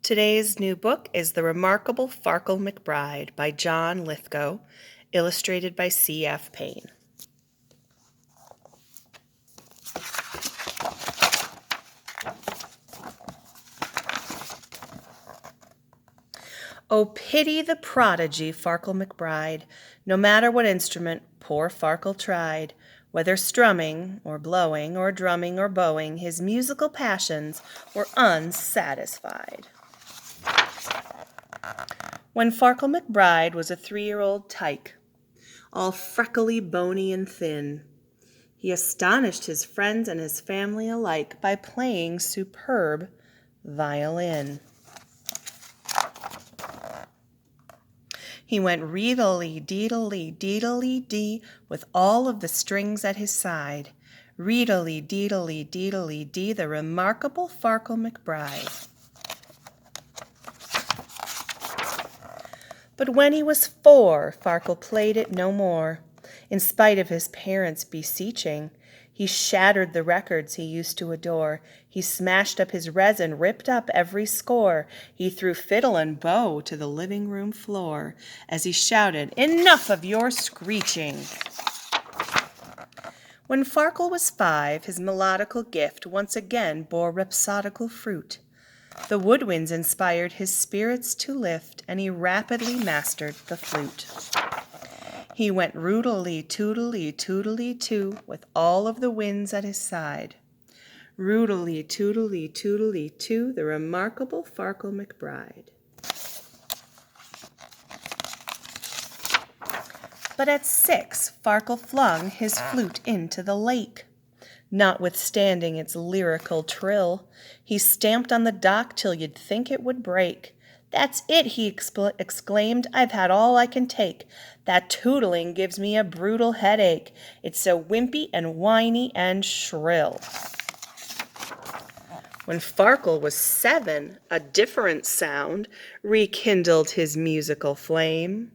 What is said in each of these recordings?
Today's new book is The Remarkable Farkle McBride by John Lithgow, illustrated by C.F. Payne. Oh, pity the prodigy Farkle McBride. No matter what instrument poor Farkle tried, whether strumming or blowing or drumming or bowing, his musical passions were unsatisfied. When Farkle McBride was a 3-year-old tyke, all freckly, bony, and thin, he astonished his friends and his family alike by playing superb violin. He went reedly-deedly-deedly-dee with all of the strings at his side. Reedly-deedly-deedly-dee, the remarkable Farkle McBride. But when he was 4, Farkle played it no more. In spite of his parents' beseeching, he shattered the records he used to adore. He smashed up his resin, ripped up every score. He threw fiddle and bow to the living room floor as he shouted, "Enough of your screeching!" When Farkle was 5, his melodical gift once again bore rhapsodical fruit. The woodwinds inspired his spirits to lift, and he rapidly mastered the flute. He went roodly-toodly-toodly-too with all of the winds at his side. Roodly-toodly-toodly-too, the remarkable Farkle McBride. But at 6, Farkle flung his flute into the lake. Notwithstanding its lyrical trill, he stamped on the dock till you'd think it would break. "That's it," he exclaimed, "I've had all I can take. That tootling gives me a brutal headache. It's so wimpy and whiny and shrill." When Farkle was 7, a different sound rekindled his musical flame.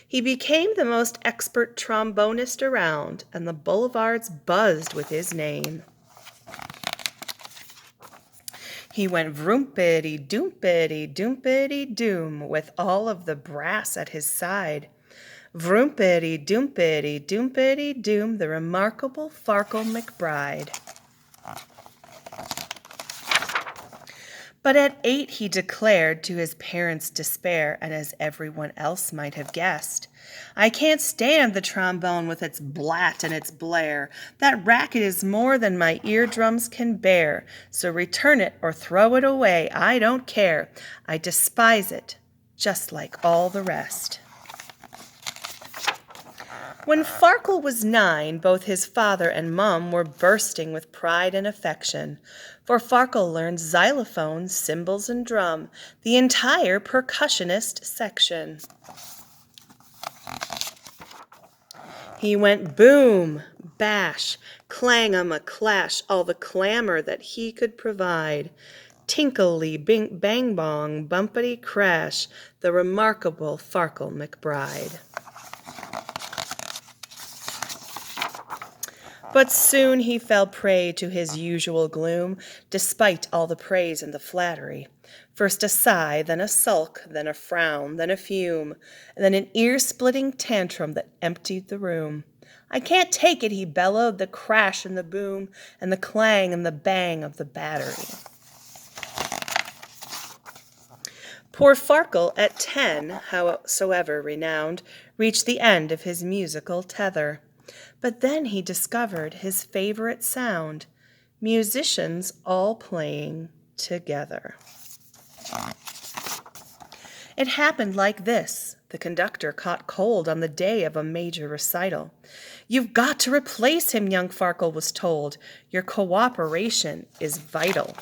He became the most expert trombonist around, and the boulevards buzzed with his name. He went vroompity-doompity-doompity-doom with all of the brass at his side. Vroompity-doompity-doompity-doom, the remarkable Farkle McBride. But at 8 he declared, to his parents' despair, and as everyone else might have guessed, "I can't stand the trombone with its blat and its blare. That racket is more than my eardrums can bear. So return it or throw it away, I don't care. I despise it, just like all the rest." When Farkle was 9, both his father and Mum were bursting with pride and affection, for Farkle learned xylophone, cymbals, and drum, the entire percussionist section. He went boom, bash, clang-a-clash, all the clamor that he could provide. Tinkly, bang-bong, bumpity-crash, the remarkable Farkle McBride. But soon he fell prey to his usual gloom, despite all the praise and the flattery. First a sigh, then a sulk, then a frown, then a fume, and then an ear-splitting tantrum that emptied the room. "I can't take it," he bellowed, "the crash and the boom, and the clang and the bang of the battery." Poor Farkle, at 10, howsoever renowned, reached the end of his musical tether. But then he discovered his favorite sound, musicians all playing together. It happened like this. The conductor caught cold on the day of a major recital. "You've got to replace him," young Farkle was told. "Your cooperation is vital."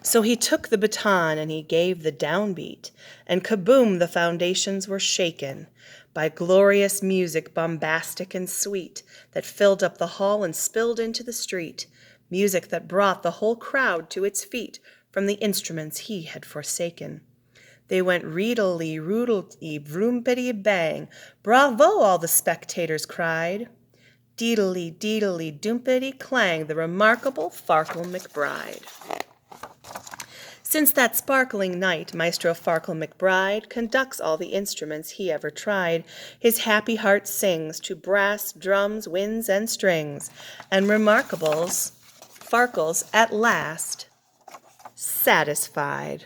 So he took the baton and he gave the downbeat, and kaboom, the foundations were shaken by glorious music, bombastic and sweet, that filled up the hall and spilled into the street, music that brought the whole crowd to its feet from the instruments he had forsaken. They went reedly-roodly, vroompity-bang. "Bravo!" all the spectators cried. Deedly-deedly-doompity-clang, the remarkable Farkle McBride. Since that sparkling night, Maestro Farkle McBride conducts all the instruments he ever tried. His happy heart sings to brass, drums, winds, and strings, and Farkle's at last satisfied.